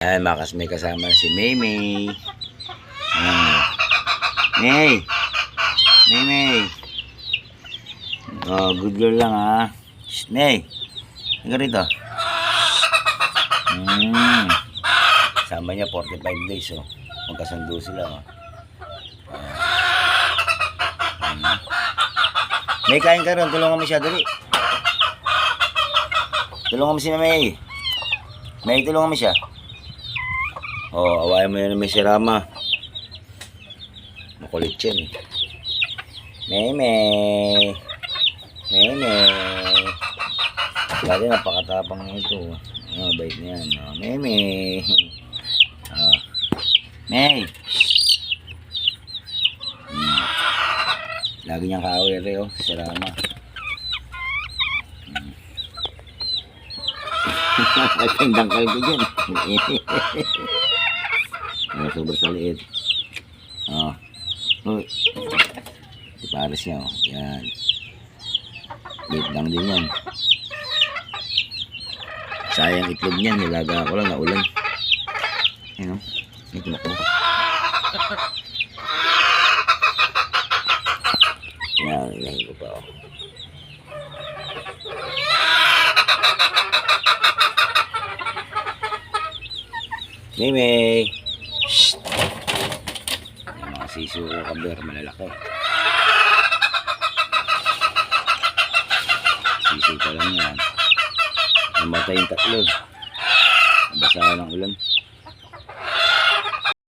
Ayan, may kasama si Maymay. May! Maymay! Oh, good girl lang ha. Shh, May! Hanggang rito. Sama niya 45 days oh. Magkasundo sila oh. May kain ka ron, tulungan mo siya, dali. Tulungan mo si May. May, tulungan mo siya. Oh, awayan mo yun na may sirama. Makulit yan eh. May. Lagi napakatapang nito. Oh, bait na yan. Oh, May. Oh. May. Lagi niyang kaawere oh, sirama. Tandangkal ko dyan. Sobrang saliit. Oh. Uy. Ipares niya oh. Yan. Bait lang din yan. Sayang itlog niyan. Nilaga ko lang na ulan. Ayan o. Ito na ko. Yan. Yan ko pa o. Maymay. Shhh. Yung mga sisiyo ko kaber. Malalaki. Sisiyo pa lang yan. Namatay yung tatlo. Nabasa ng ulan.